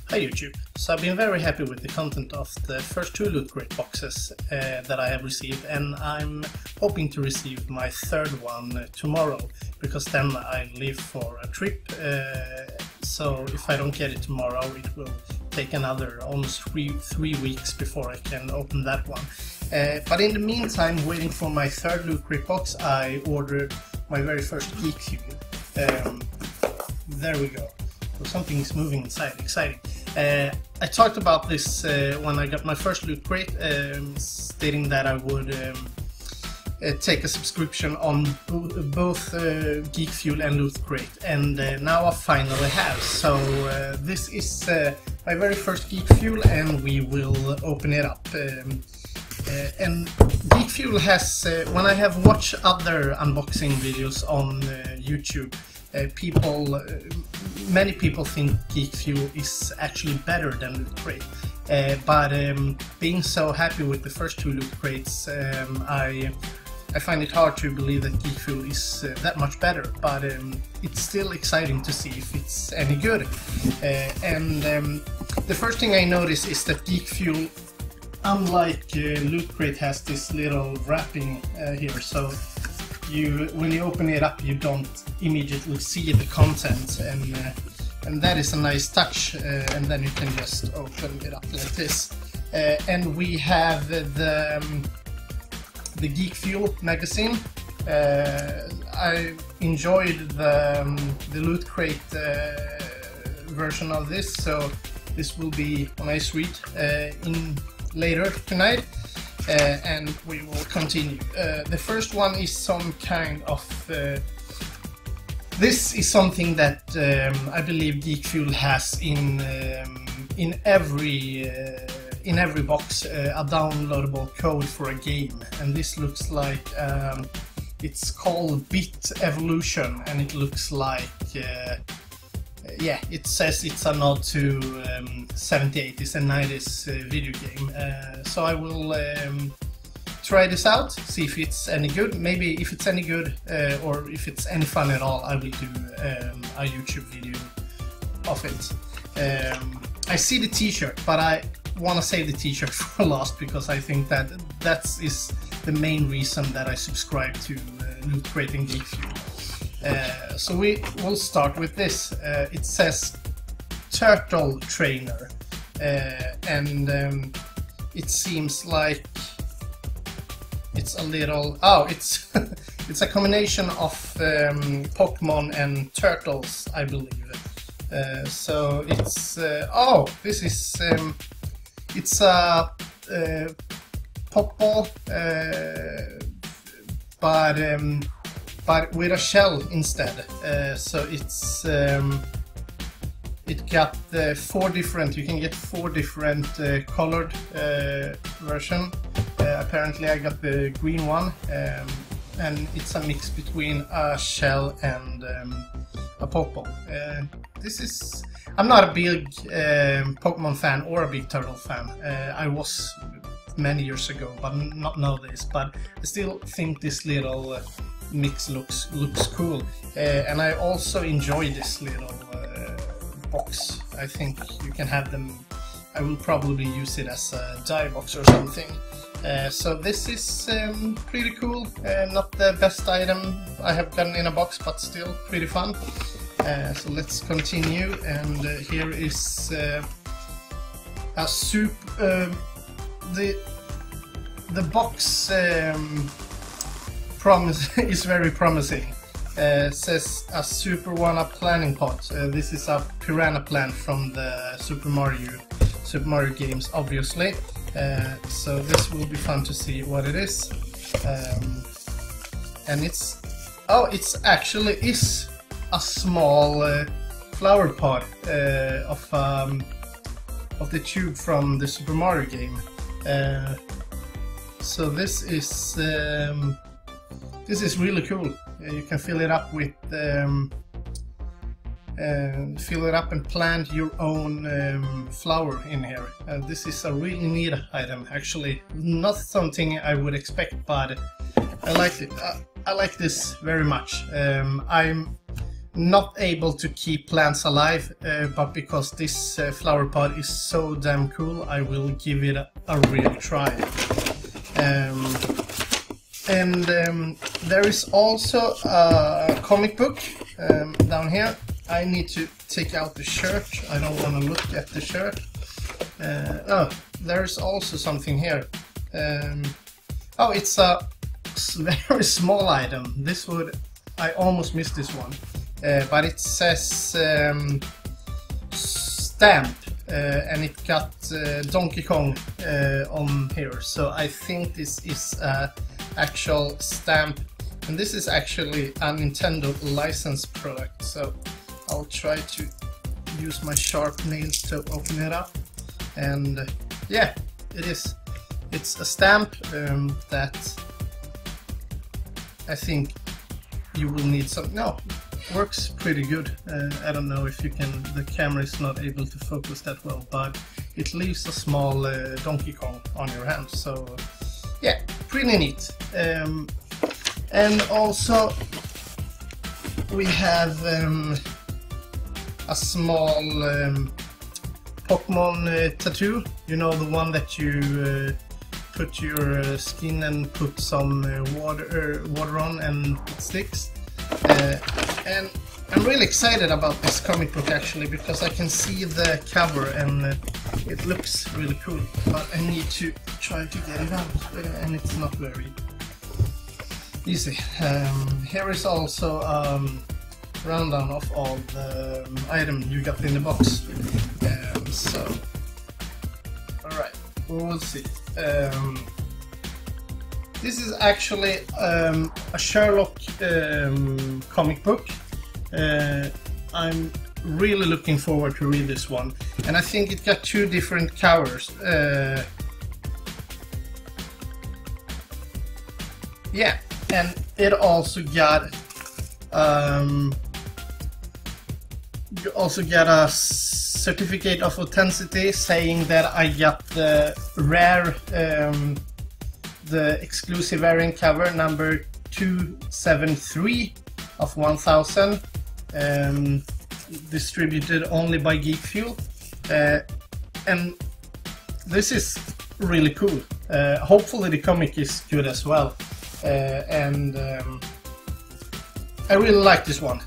Hi YouTube. So I've been very happy with the content of the first two loot crate boxes that I have received, and I'm hoping to receive my third one tomorrow, because then I leave for a trip, so if I don't get it tomorrow it will take another almost three weeks before I can open that one. But in the meantime, waiting for my third loot crate box, I ordered my very first Geek Fuel. There we go. So something is moving inside, exciting. I talked about this when I got my first loot crate, stating that I would take a subscription on both Geek Fuel and Loot Crate, and now I finally have. So this is my very first Geek Fuel, and we will open it up. And Geek Fuel has, when I have watched other unboxing videos on YouTube, many people think Geek Fuel is actually better than Loot Crate, but being so happy with the first two Loot Crates, I find it hard to believe that Geek Fuel is that much better, but it's still exciting to see if it's any good. The first thing I notice is that Geek Fuel, unlike Loot Crate, has this little wrapping here, so when you open it up you don't immediately see the content, and that is a nice touch, and then you can just open it up like this. And we have the Geek Fuel magazine. I enjoyed the Loot Crate version of this, so this will be a nice read in later tonight. And we will continue. The first one is some kind of this is something that I believe Geek Fuel has in every box, a downloadable code for a game, and this looks like it's called Bit Evolution, and it looks like yeah, it says it's a nod to 70s, 80s and 90s video game. So I will try this out, see if it's any good. Maybe if it's any good, or if it's any fun at all, I will do a YouTube video of it. I see the t-shirt, but I want to save the t-shirt for last, because I think that is the main reason that I subscribe to Loot Crate and Geek Fuel. So we will start with this. It says Turtle Trainer, and it seems like it's a little... oh, it's it's a combination of Pokemon and turtles, I believe. So it's oh, this is it's a Pokeball, but with a shell instead. So it's it got four different. You can get four different colored version. Apparently, I got the green one, and it's a mix between a shell and a Pokeball. This is. I'm not a big Pokemon fan or a big Turtle fan. I was many years ago, but not nowadays. But I still think this little mix looks cool, and I also enjoy this little box. I think you can have them. I will probably use it as a die box or something. So this is pretty cool. Not the best item I have gotten in a box, but still pretty fun. So let's continue, and here is a soup. The box promise is very promising. Says a Super 1-Up planning pot. This is a piranha plant from the Super Mario games, obviously. So this will be fun to see what it is. And it's actually is a small flower pot of the tube from the Super Mario game. So this is really cool. You can fill it up with and plant your own flower in here. This is a really neat item, actually. Not something I would expect, but I liked it. I like this very much. I'm not able to keep plants alive, but because this flower pot is so damn cool, I will give it a real try. There is also a comic book down here. I need to take out the shirt. I don't want to look at the shirt. Oh, there's also something here. Oh, it's a very small item. I almost missed this one. But it says stamp, and it got Donkey Kong on here. So I think this is an actual stamp, and this is actually a Nintendo licensed product. So I'll try to use my sharp nails to open it up. And yeah, it is. It's a stamp that I think you will need some. No, works pretty good. I don't know if you can. The camera is not able to focus that well, but it leaves a small Donkey Kong on your hand. So yeah, pretty neat. And also we have a small Pokemon tattoo. You know, the one that you put your skin and put some water on and it sticks. And I'm really excited about this comic book actually, because I can see the cover and it looks really cool. But I need to try to get it out, and it's not very easy. Here is also rundown of all the items you got in the box. So, alright, we'll see. This is actually a Sherlock comic book. I'm really looking forward to read this one, and I think it got two different covers. Yeah, and it also got a certificate of authenticity saying that I got the rare, the exclusive variant cover number 273 of 1000, distributed only by Geek Fuel, and this is really cool. Hopefully the comic is good as well, and I really like this one.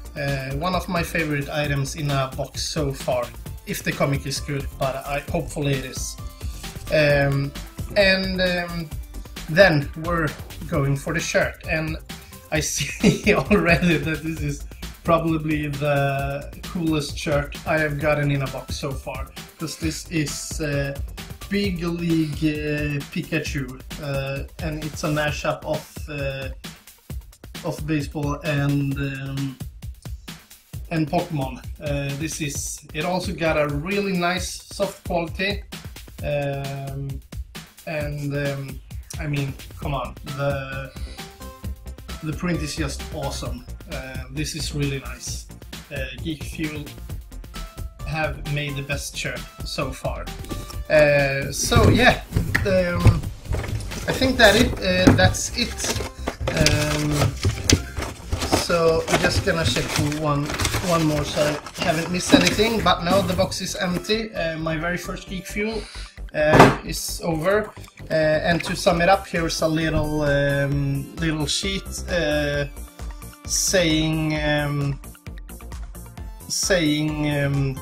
One of my favorite items in a box so far, if the comic is good, but hopefully it is. Then we're going for the shirt, and I see already that this is probably the coolest shirt I have gotten in a box so far, because this is Big League Pikachu, and it's a mashup of baseball and Pokemon. It also got a really nice soft quality, I mean, come on, the print is just awesome. This is really nice. Geek Fuel have made the best shirt so far. So yeah, I think that's it. So I'm just gonna check one more so I haven't missed anything, but no, the box is empty. My very first Geek Fuel is over, and to sum it up, here's a little sheet saying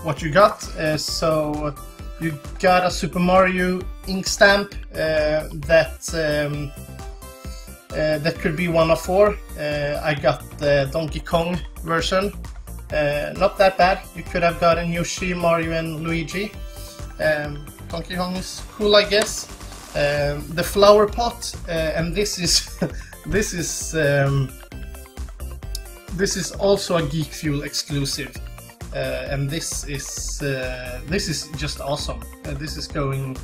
what you got. So you got a Super Mario ink stamp that could be one of four. I got the Donkey Kong version. Not that bad. You could have gotten Yoshi, Mario and Luigi. Donkey Kong is cool, I guess. The flower pot, and this is this is also a Geek Fuel exclusive, and this is just awesome. This is going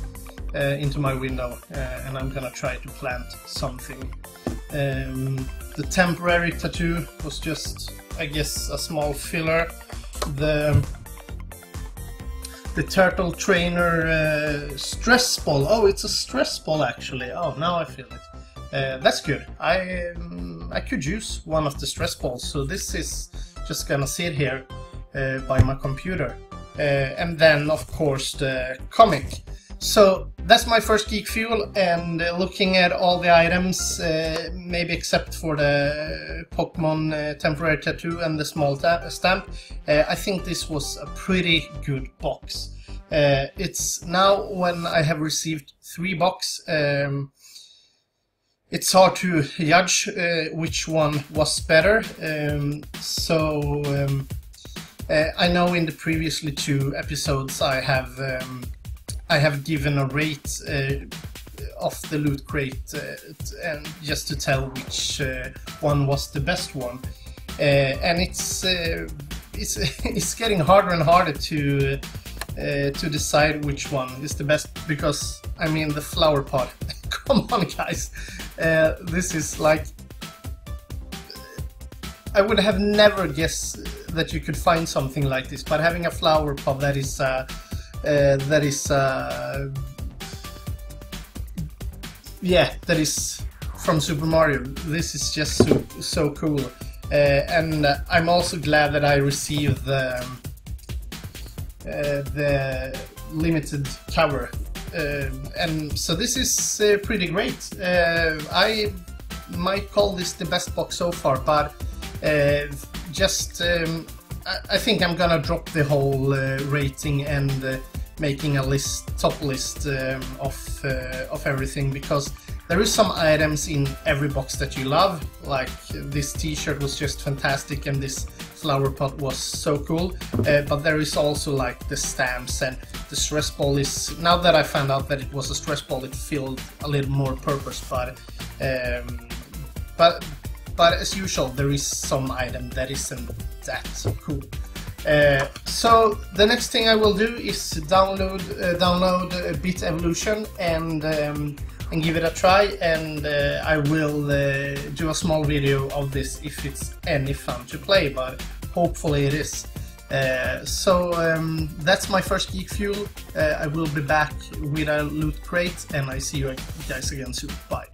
into my window, and I'm gonna try to plant something. The temporary tattoo was just, I guess, a small filler. The turtle trainer stress ball. Oh, it's a stress ball actually. Oh, now I feel it. That's good. I could use one of the stress balls. So this is just gonna sit here by my computer. And then of course the comic. So that's my first Geek Fuel, and looking at all the items, maybe except for the Pokemon temporary tattoo and the small stamp, I think this was a pretty good box. It's now, when I have received 3 boxes, it's hard to judge which one was better. I know in the previously 2 episodes I have given a rate of the loot crate, and just to tell which one was the best one. And it's getting harder and harder to decide which one is the best, because I mean the flower pot. Come on, guys, this is like, I would have never guessed that you could find something like this. But having a flower pot that is from Super Mario. This is just so cool, and I'm also glad that I received the limited cover, and so this is pretty great. I might call this the best box so far, but I think I'm gonna drop the whole rating and making a top list of everything, because there is some items in every box that you love, like this t-shirt was just fantastic and this flower pot was so cool, but there is also like the stamps, and the stress ball is, now that I found out that it was a stress ball, it filled a little more purpose, but as usual there is some item that isn't that cool. So the next thing I will do is download Bit Evolution and give it a try, and I will do a small video of this if it's any fun to play, but hopefully it is. That's my first Geek Fuel. I will be back with a loot crate, and I see you guys again soon. Bye.